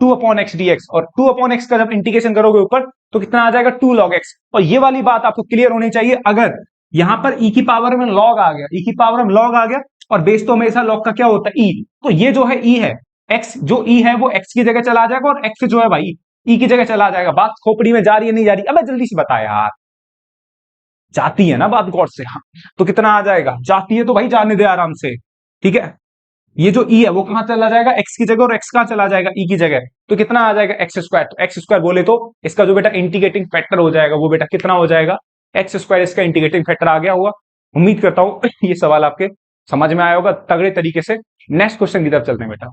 2 अपॉन एक्स dx, और 2 अपॉन एक्स का जब इंटीग्रेशन करोगे ऊपर तो कितना आ जाएगा 2 log x। और ये वाली बात आपको क्लियर होनी चाहिए, अगर यहां पर e की पावर में log आ गया, e की पावर में log आ गया और बेस तो हमेशा log का क्या होता है e, तो ये जो है e है x, जो e है वो x की जगह चला जाएगा और x जो है भाई e की जगह चला जाएगा। बात खोपड़ी में जा रही है नहीं जा रही, अब जल्दी से बता यार, जाती है ना बात गौर से, हाँ। तो कितना आ जाएगा, जाती है तो भाई जाने दे आराम से, ठीक है। ये जो e है वो कहां चला जाएगा x की जगह, और x कहां चला जाएगा e की जगह, तो कितना आ जाएगा एक्स स्क्वायर। तो एक्स स्क्वायर बोले तो इसका जो बेटा इंटीग्रेटिंग फैक्टर हो जाएगा वो बेटा कितना हो जाएगा एक्स स्क्वायर, इसका इंटीग्रेटिंग फैक्टर आ गया होगा। उम्मीद करता हूं ये सवाल आपके समझ में आया होगा तगड़े तरीके से। नेक्स्ट क्वेश्चन की तरफ चलते हैं बेटा,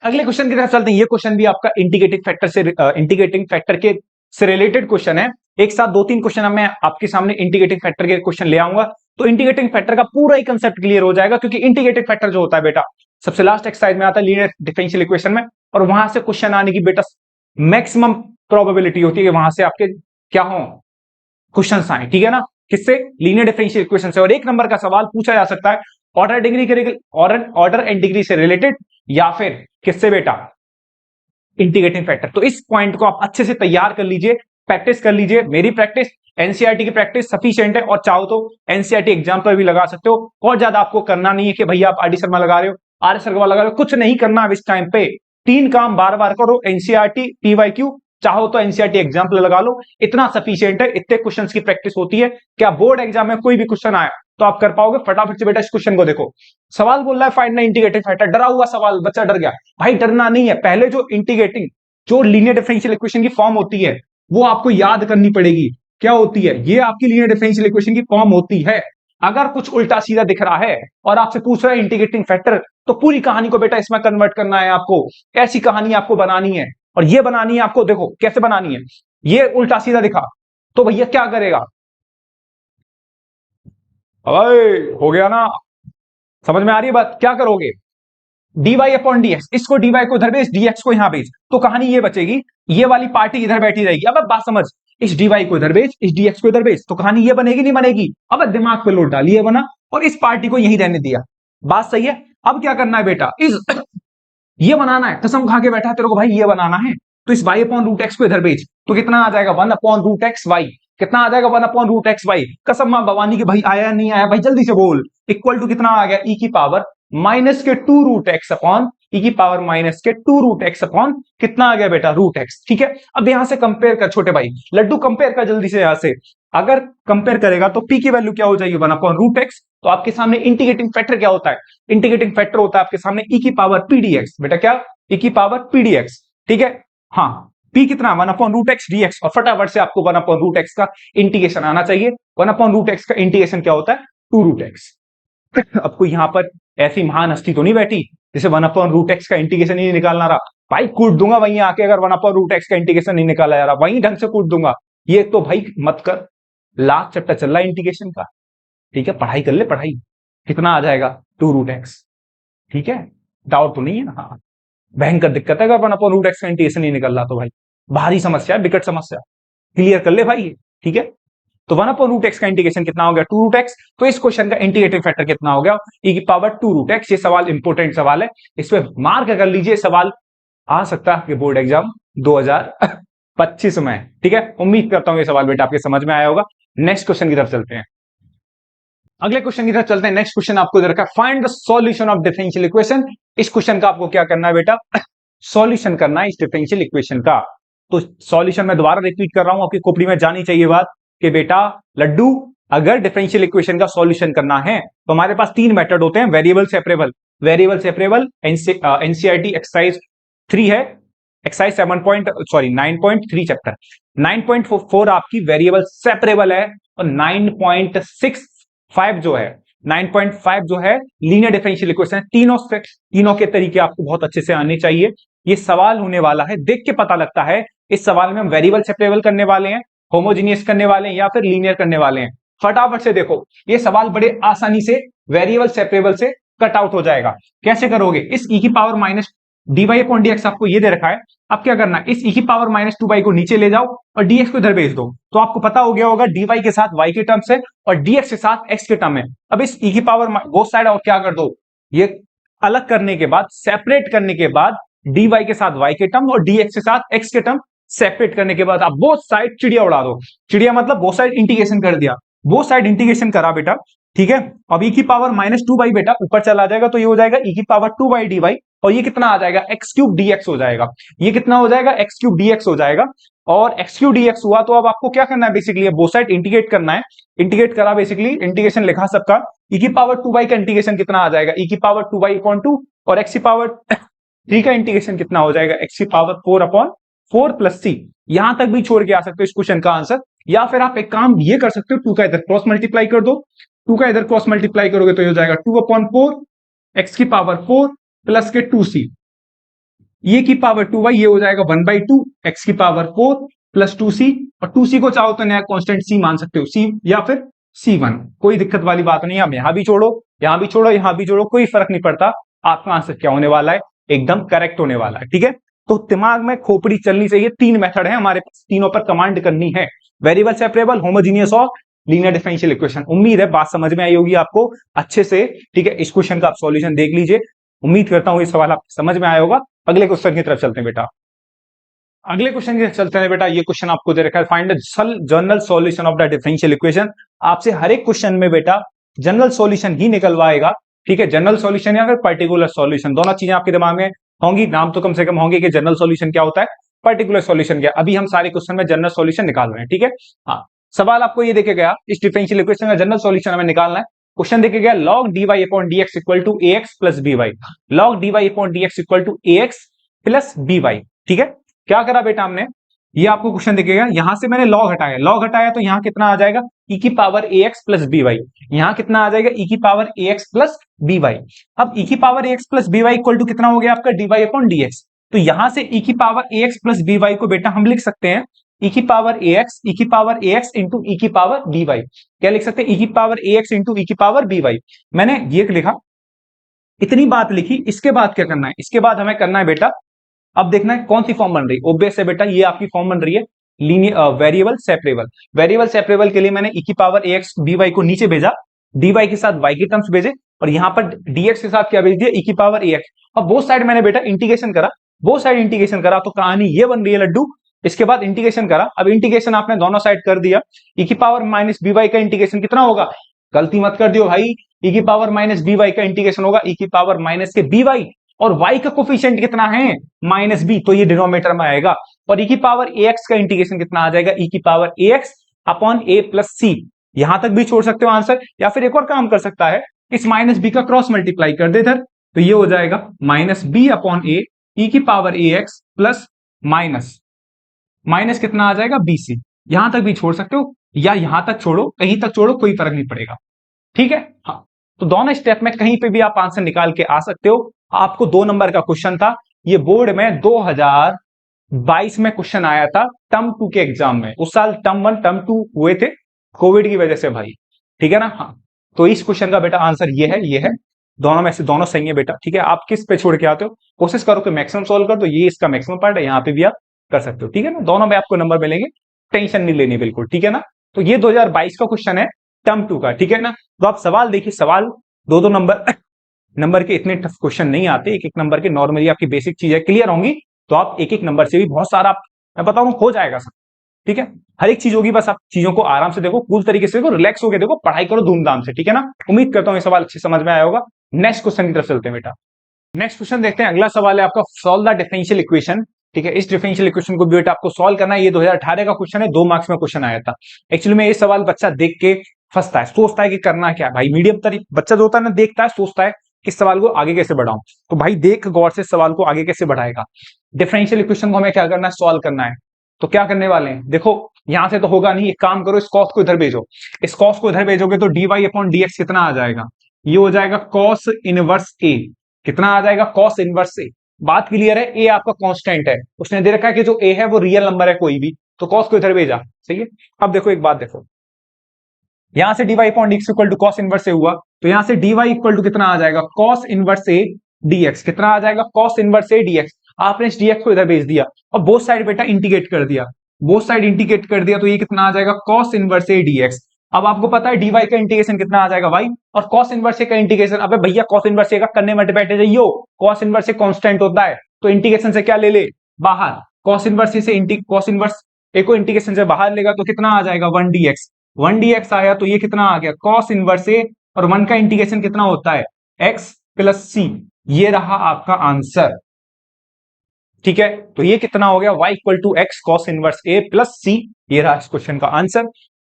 अगले क्वेश्चन की तरफ चलते हैं। ये क्वेश्चन भी आपका इंटीग्रेटिंग फैक्टर के से रिलेटेड क्वेश्चन है। एक साथ 2-3 क्वेश्चन मैं आपके सामने इंटीग्रेटिंग फैक्टर के क्वेश्चन ले आऊंगा तो इंटीग्रेटिंग फैक्टर का पूरा ही कंसेप्ट क्लियर हो जाएगा, क्योंकि इंटीग्रेटिंग फैक्टर जो होता है बेटा सबसे लास्ट एक्सरसाइज में आता है लीनियर डिफरेंशियल इक्वेशन में, और वहां से क्वेश्चन आने की बेटा मैक्सिमम प्रोबेबिलिटी होती है कि वहां से आपके क्या हो क्वेश्चन आए, ठीक है ना, किससे लीनियर डिफरेंशियल इक्वेशन से। और 1 नंबर का सवाल पूछा जा सकता है ऑर्डर एंड डिग्री से रिलेटेड या फिर किससे बेटा इंटीग्रेटिंग फैक्टर। तो इस पॉइंट को आप अच्छे से तैयार कर लीजिए, प्रैक्टिस कर लीजिए। मेरी प्रैक्टिस एनसीईआरटी की प्रैक्टिस सफिशिएंट है, और चाहो तो एनसीईआरटी एग्जाम पर भी लगा सकते हो। और ज्यादा आपको करना नहीं है कि भैया आप आर डी शर्मा लगा रहे हो, आर एस अग्रवाल लगा रहे हो, कुछ नहीं करना अब इस टाइम पे। 3 काम बार बार करो, एनसीईआरटी पीवाईक्यू, चाहो तो एनसीईआरटी एग्जाम्पल लगा लो, इतना सफिशिएंट है। इतने क्वेश्चन की प्रैक्टिस होती है, क्या बोर्ड एग्जाम में कोई भी क्वेश्चन आया तो आप कर पाओगे फटाफट से। बेटा इस क्वेश्चन को देखो, सवाल बोल रहा है फाइंड द इंटीग्रेटिंग फैक्टर, डरा हुआ सवाल, बच्चा डर गया। भाई डरना नहीं है, पहले जो लीनियर डिफरेंशियल इक्वेशन की फॉर्म होती है वो आपको याद करनी पड़ेगी। क्या होती है, ये आपकी लीनियर डिफरेंशियल इक्वेशन की फॉर्म होती है। अगर कुछ उल्टा सीधा दिख रहा है और आपसे पूछ रहा है इंटीग्रेटिंग फैक्टर, तो पूरी कहानी को बेटा इसमें कन्वर्ट करना है आपको। ऐसी कहानी आपको बनानी है, और ये बनानी है आपको, देखो कैसे बनानी है। ये उल्टा सीधा दिखा तो भैया क्या करेगा, अरे हो गया ना, समझ में आ रही है बात, क्या करोगे dy अपॉन dx, इसको dy को इधर भेज, dx को यहां भेज, तो कहानी ये बचेगी, ये वाली पार्टी इधर बैठी रहेगी। अब बात समझ, इस dy को इधर भेज, इस dx को इधर भेज, तो कहानी ये बनेगी नहीं बनेगी। अब दिमाग पे लोड डालिए बना, और इस पार्टी को यहीं रहने दिया। बात सही है। अब क्या करना है बेटा, ये बनाना है, कसम खा के बैठा तेरे को भाई ये बनाना है, तो इस y अपॉन रूट एक्स को इधर भेज, तो कितना आ जाएगा 1 अपॉन रूट एक्स वाई, कितना आ जाएगा 1 अपॉन रूट एक्स वाई। कसम मां भवानी के भाई आया नहीं आया, भाई जल्दी से बोल, इक्वल टू कितना आ गया, ई की पावर माइनस के 2 रूट एक्स अपॉन ई की पावर माइनस के 2 रूट एक्स अपॉन कितना आ गया बेटा, रूट एक्स। ठीक है, अब यहां से कंपेयर कर छोटे भाई, लड्डू कंपेयर कर जल्दी से। यहां से अगर कंपेयर करेगा तो पी की वैल्यू क्या हो जाएगी, 1 अपॉन रूट एक्स। तो आपके सामने इंटीग्रेटिंग फैक्टर क्या होता है, इंटीग्रेटिंग फैक्टर होता है आपके सामने ई की पावर पीडीएक्स। बेटा क्या, ई की पावर पीडीएक्स। ठीक है, हाँ, पी कितना, 1 अपॉन रूट एक्स डीएक्स। और फटाफट से आपको 1 अपॉन रूट एक्स का इंटीग्रेशन आना चाहिए। 1 अपॉन रूट एक्स का इंटीग्रेशन क्या होता है, 2 रूट एक्स। आपको यहां पर ऐसी महान हस्ती तो नहीं बैठी जिसे 1 अपॉन रूट एक्स का इंटीग्रेशन ही नहीं निकालना रहा, भाई कूट दूंगा वहीं आके, अगर 1 अपॉन रूट एक्स का इंटीग्रेशन नहीं निकाला जा रहा वहीं ढंग से कूट दूंगा। ये तो भाई मत कर, लास्ट चैप्टर चल रहा है इंटीग्रेशन का। ठीक है, पढ़ाई कर ले पढ़ाई। कितना आ जाएगा, 2 रूट एक्स। ठीक है, डाउट तो नहीं है ना। हाँ, भयंकर दिक्कत है अगर 1 अपॉन रूट एक्स का इंटीग्रेशन नहीं निकल रहा तो भाई भारी समस्या है, विकट समस्या। क्लियर कर ले भाई। ठीक है, तो 1 अपॉन रूट एक्स का इंटीग्रेशन कितना हो गया, 2 रूट एक्स। तो इस क्वेश्चन का इंटीग्रेटिंग फैक्टर कितना हो गया, ई की पावर 2 रूट एक्स। ये सवाल इंपोर्टेंट सवाल है, इस पे मार्क कर लीजिए। सवाल आ सकता है बोर्ड एग्जाम 2025 में। ठीक है, उम्मीद करता हूं ये सवाल बेटा आपके समझ में आया होगा। नेक्स्ट क्वेश्चन की तरफ चलते हैं, अगले क्वेश्चन की तरफ चलते हैं। नेक्स्ट क्वेश्चन आपको दे रखा है, find the solution of differential equation. इस क्वेश्चन का आपको क्या करना है बेटा, सॉल्यूशन करना है इस डिफरेंशियल इक्वेशन का। तो सॉल्यूशन मैं दोबारा रिपीट कर रहा हूं, आपकी खोपड़ी में जानी चाहिए बात कि बेटा लड्डू, अगर डिफरेंशियल इक्वेशन का सॉल्यूशन करना है तो हमारे पास 3 मेथड होते हैं। Variable separable, variable separable NCERT exercise 3 है, एक्सरसाइज 9.3 चैप्टर 9.4 आपकी वेरिएबल सेपरेबल है, और 9.65 जो है 9.5 जो है लीनियर डिफरेंशियल इक्वेशन। तीनों के तरीके आपको बहुत अच्छे से आने चाहिए। ये सवाल होने वाला है, देख के पता लगता है इस सवाल में हम वेरिएबल सेपरेबल करने वाले हैं, होमोजीनियस करने वाले हैं, या फिर लीनियर करने वाले हैं। फटाफट से देखो, ये सवाल बड़े आसानी से वेरिएबल सेपरेबल से कट आउट हो जाएगा। कैसे करोगे, इस ई की power minus dy upon dx आपको ये दे रखा है। अब क्या करना है, इस ई की पावर माइनस 2y को नीचे ले जाओ और dx को इधर भेज दो। तो आपको पता हो गया होगा dy के साथ y के टर्म्स है और dx के साथ x के टर्म है। अब इस ई की पावर बोथ साइड और क्या कर दो, ये अलग करने के बाद, सेपरेट करने के बाद, dy के साथ y के टर्म और dx के साथ x के टर्म सेपरेट करने के बाद आप बोथ साइड चिड़िया उड़ा दो। चिड़िया मतलब बोथ साइड इंटीग्रेशन कर दिया, बोथ साइड इंटीग्रेशन करा बेटा। ठीक है, अब ई की पावर माइनस 2y बेटा ऊपर चला जाएगा तो ये हो जाएगा ई की पावर 2y dy, और ये कितना आ जाएगा, एक्स क्यूब dx हो जाएगा। ये कितना हो जाएगा, एक्स क्यूब dx हो जाएगा। और एक्स क्यूब dx हुआ तो अब आपको क्या करना है, बेसिकली बोथ साइड इंटीग्रेट करना है। इंटीग्रेट करा, बेसिकली इंटीग्रेशन लिखा सबका। ई की पावर 2y का इंटीग्रेशन कितना आ जाएगा, ई की पावर 2y अपॉन 2, और एक्स की पावर 3 का इंटीग्रेशन कितना हो जाएगा, एक्स की पावर 4 अपॉन 4 प्लस सी। यहां तक भी छोड़ के आ सकते हो इस क्वेश्चन का आंसर, या फिर आप एक काम ये कर सकते हो, 2 का इधर क्रॉस मल्टीप्लाई कर दो। 2 का इधर क्रॉस मल्टीप्लाई करोगे तो ये हो जाएगा 2 अपॉन 4 एक्स की पावर 4 प्लस के 2c, ये की पावर 2y, ये हो जाएगा 1/2 एक्स की पावर 4 प्लस 2c, और 2c को चाहो तो नया कांस्टेंट c मान सकते हो, c या फिर c1, कोई दिक्कत वाली बात नहीं। हम यहां भी छोड़ो, यहां भी छोड़ो, यहां भी छोड़ो, कोई फर्क नहीं पड़ता। आपका आंसर क्या होने वाला है, एकदम करेक्ट होने वाला है। ठीक है, तो दिमाग में खोपड़ी चलनी चाहिए। 3 मेथड है हमारे पास, तीनों पर कमांड करनी है, वेरिएबल सेपरेबल, होमोजीनियस और लीनियर डिफरेंशियल इक्वेशन। उम्मीद है बात समझ में आई होगी आपको अच्छे से। ठीक है, इस क्वेश्चन का आप सॉल्यूशन देख लीजिए, उम्मीद करता हूं ये सवाल आपको समझ में आया होगा। अगले क्वेश्चन की तरफ चलते हैं बेटा, अगले क्वेश्चन की तरफ चलते हैं बेटा। ये क्वेश्चन आपको दे रखा है, find the general solution of the differential equation. आपसे हर एक क्वेश्चन में बेटा जनरल सॉल्यूशन ही निकलवाएगा। ठीक है, जनरल सॉल्यूशन या फिर पर्टिकुलर सॉल्यूशन, दोनों चीजें आपके दिमाग में होंगी, नाम तो कम से कम होंगे कि जनरल सॉल्यूशन क्या होता है, पर्टिकुलर सॉल्यूशन क्या। अभी हम सारे क्वेश्चन में जनरल सॉल्यूशन निकाल रहे हैं। ठीक है, हाँ, सवाल आपको ये देखे गया, इस डिफरेंशियल इक्वेशन का जनरल सॉल्यूशन हमें निकालना है। क्वेश्चन देखे गया, log dy upon dx equal to ax plus by, log dy upon dx equal to ax plus by। ठीक है, क्या करा बेटा हमने, ये आपको क्वेश्चन दिखेगा, यहां से मैंने log हटाया, log हटाया तो यहां कितना आ जाएगा, e की पावर ax प्लस by, यहां कितना आ जाएगा, e की पावर ax प्लस by। अब e की power ax plus by equal to कितना हो गया आपका, dy अपॉन dx। तो यहां से e की पावर ax प्लस by को बेटा हम लिख सकते हैं e की पावर ax इंटू e की पावर by। क्या लिख सकते हैं, e की पावर ax इंटू e की पावर by। मैंने ये लिखा, इतनी बात लिखी। इसके बाद क्या करना है, इसके बाद हमें करना है बेटा, अब देखना है कौन सी फॉर्म बन रही है। ऑब्वियस है बेटा, ये आपकी फॉर्म बन रही है linear variable separable. Variable separable के लिए मैंने e की पावर ax by को नीचे भेजा, dy के साथ y के टर्म्स भेजे, और यहां पर dx के साथ क्या भेज दिया, e की पावर ax। अब बोथ साइड मैंने बेटा इंटीग्रेशन करा, बोथ साइड इंटीग्रेशन करा तो कहानी ये बन रही है लड्डू। इसके बाद इंटीग्रेशन करा, अब इंटीग्रेशन आपने दोनों साइड कर दिया, e की पावर माइनस by का इंटीग्रेशन कितना होगा, गलती मत कर दियो भाई, e की पावर माइनस बी वाई का इंटीग्रेशन होगा e की पावर माइनस के बी वाई, और y का कोफिशिएंट कितना है माइनस बी, तो ये डिनोमिनेटर में आएगा, और e की पावर ax का इंटीग्रेशन कितना आ जाएगा e की power ax upon a plus C. यहां तक भी छोड़ सकते हो आंसर, या फिर एक और काम कर सकता है, इस माइनस बी का क्रॉस मल्टीप्लाई कर दे इधर, तो ये हो जाएगा माइनस बी अपॉन ए e की power ax plus minus minus कितना आ जाएगा बी सी। यहां तक भी छोड़ सकते हो, या यहां तक छोड़ो, कहीं तक छोड़ो, कोई फर्क नहीं पड़ेगा, ठीक है। हाँ, तो दोनों स्टेप में कहीं पे भी आप आंसर निकाल के आ सकते हो। आपको 2 नंबर का क्वेश्चन था, ये बोर्ड में 2022 में क्वेश्चन आया था टर्म 2 के एग्जाम में। उस साल टर्म 1 टर्म 2 हुए थे कोविड की वजह से भाई, ठीक है ना। हाँ, तो इस क्वेश्चन का बेटा आंसर ये है, दोनों में से दोनों सही है बेटा, ठीक है। आप किस पे छोड़ के आते हो, कोशिश करो कि मैक्सिमम सोल्व कर दो, ये इसका मैक्सिमम पार्ट है, यहाँ पे भी आप कर सकते हो, ठीक है ना। दोनों में आपको नंबर मिलेंगे, टेंशन नहीं लेनी बिल्कुल, ठीक है ना। तो ये 2022 का क्वेश्चन है टर्म 2 का, ठीक है ना। तो आप सवाल देखिए, सवाल दो नंबर के इतने टफ क्वेश्चन नहीं आते, एक एक नंबर के नॉर्मली आपकी बेसिक चीजें क्लियर होंगी, तो आप एक एक नंबर से भी बहुत सारा मैं बताऊं हो जाएगा सब, ठीक है। हर एक चीज होगी, बस आप चीजों को आराम से देखो, कूल तरीके से देखो, रिलैक्स होकर देखो, पढ़ाई करो धूमधाम से, ठीक है ना। उम्मीद करता हूं ये सवाल अच्छे समझ में आया होगा। नेक्स्ट क्वेश्चन की तरफ चलते हैं बेटा। नेक्स्ट क्वेश्चन देखते हैं, अगला सवाल है आपका सॉल्व द डिफरेंशियल इक्वेशन, ठीक है। इस डिफरेंशियल इक्वेशन को भी बेटा आपको सॉल्व करना है, ये 2018 का क्वेश्चन है, 2 मार्क्स में क्वेश्चन आया था। एक्चुअली में ये सवाल बच्चा देख के फंसता है, सोचता है कि करना क्या है भाई, मीडियम तरीके बच्चा जो होता है ना, देखता है, सोचता है कि सवाल को आगे कैसे बढ़ाऊं, तो भाई देख गौर से सवाल को आगे कैसे बढ़ाएगा। डिफरेंशियल इक्वेशन को हमें क्या करना है, सॉल्व करना है। तो क्या करने वाले हैं, देखो यहां से तो होगा नहीं, एक काम करो, इस कॉस को इधर भेजो, इस कॉस को इधर भेजोगे तो d Y upon D x कितना आ जाएगा, ये हो जाएगा कॉस इनवर्स ए, कितना आ जाएगा कॉस इनवर्स ए। बात क्लियर है, ए आपका कांस्टेंट है, उसने दे रखा है कि जो ए है वो रियल नंबर है कोई भी, तो कॉस को इधर भेजा, सही है। अब देखो एक बात देखो, यहां से D Y upon D X equal to cos inverse A हुआ, तो यहां से डी वाई इक्वल टू कितना आ जाएगा cos inverse A D x, कितना आ जाएगा cos inverse A D x. आपने इस डी एक्स को इधर भेज दिया और बोथ साइड बेटा इंटीग्रेट कर दिया, बोथ साइड इंटीग्रेट कर दिया, तो ये कितना आ जाएगा cos inverse A D x. अब आपको पता है डी वाई का इंटीग्रेशन कितना आ जाएगा वाई, और कॉस इनवर्स ए का इंटीग्रेशन, अबे भैया कॉस इनवर्स ए का करने में बैठे जाइयो, कॉस इनवर्स ए कांस्टेंट होता है, तो इंटीग्रेशन से क्या ले ले बाहर, कॉस इनवर्स ए से कॉस इनवर्स ए को इंटीग्रेशन से बाहर लेगा तो कितना आ जाएगा 1 dx, 1 dx आया, तो ये कितना आ गया कॉस इनवर्स ए, और 1 का इंटीग्रेशन कितना होता है x प्लस सी, ये रहा आपका आंसर, ठीक है। तो ये कितना हो गया y equal to X cos inverse A plus C, ये रहा इस क्वेश्चन का आंसर।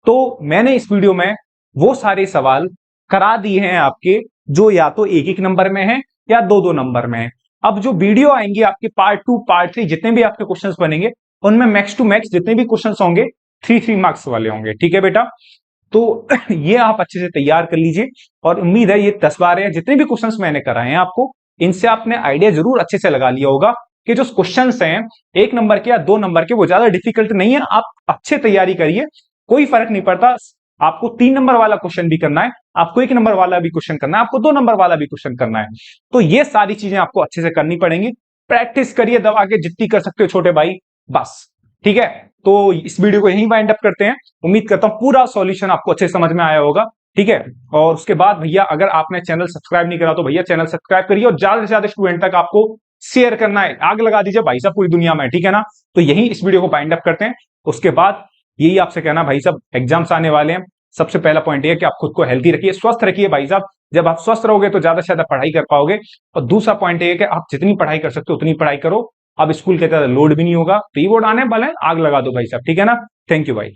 तो मैंने इस वीडियो में वो सारे सवाल करा दिए हैं आपके, जो या तो एक एक नंबर में है या दो दो नंबर में है। अब जो वीडियो आएंगे आपके पार्ट 2 पार्ट 3 जितने भी आपके क्वेश्चंस बनेंगे, उनमें मैक्स टू मैक्स जितने भी क्वेश्चंस होंगे 3 मार्क्स वाले होंगे, ठीक है बेटा। तो ये आप अच्छे से तैयार कर लीजिए, और उम्मीद है ये 10 बार जितने भी क्वेश्चंस मैंने कराए हैं आपको, इनसे आपने आइडिया जरूर अच्छे से लगा लिया होगा कि जो क्वेश्चंस हैं 1 नंबर के या 2 नंबर के वो ज्यादा डिफिकल्ट नहीं है। आप अच्छे तैयारी करिए, कोई फर्क नहीं पड़ता, आपको 3 नंबर वाला क्वेश्चन भी करना है, आपको 1 नंबर वाला भी क्वेश्चन करना है, आपको 2 नंबर वाला भी क्वेश्चन करना है, तो ये सारी चीजें आपको अच्छे से करनी पड़ेंगी। प्रैक्टिस करिए दबा के जितनी कर सकते हो छोटे भाई, बस, ठीक है। तो इस वीडियो को यहीं वाइंड अप करते हैं, उम्मीद करता हूं पूरा सॉल्यूशन आपको अच्छे समझ में आया होगा, ठीक है। और उसके बाद भैया अगर आपने चैनल सब्सक्राइब नहीं करा तो भैया चैनल सब्सक्राइब करिए, और ज्यादा से ज्यादा स्टूडेंट तक आपको शेयर करना है, आग लगा दीजिए भाई साहब पूरी दुनिया में, ठीक है ना। तो यही इस वीडियो को बाइंड अप करते हैं। उसके बाद यही आपसे कहना भाई साहब, एग्जाम्स आने वाले हैं, सबसे पहला पॉइंट ये है कि आप खुद को हेल्थी रखिए, स्वस्थ रखिए भाई साहब। जब आप स्वस्थ रहोगे तो ज्यादा से ज्यादा पढ़ाई कर पाओगे, और दूसरा पॉइंट ये है कि आप जितनी पढ़ाई कर सकते हो उतनी पढ़ाई करो, अब स्कूल के तरह लोड भी नहीं होगा, प्री बोर्ड आने वाले हैं, आग लगा दो भाई साहब, ठीक है ना। थैंक यू भाई।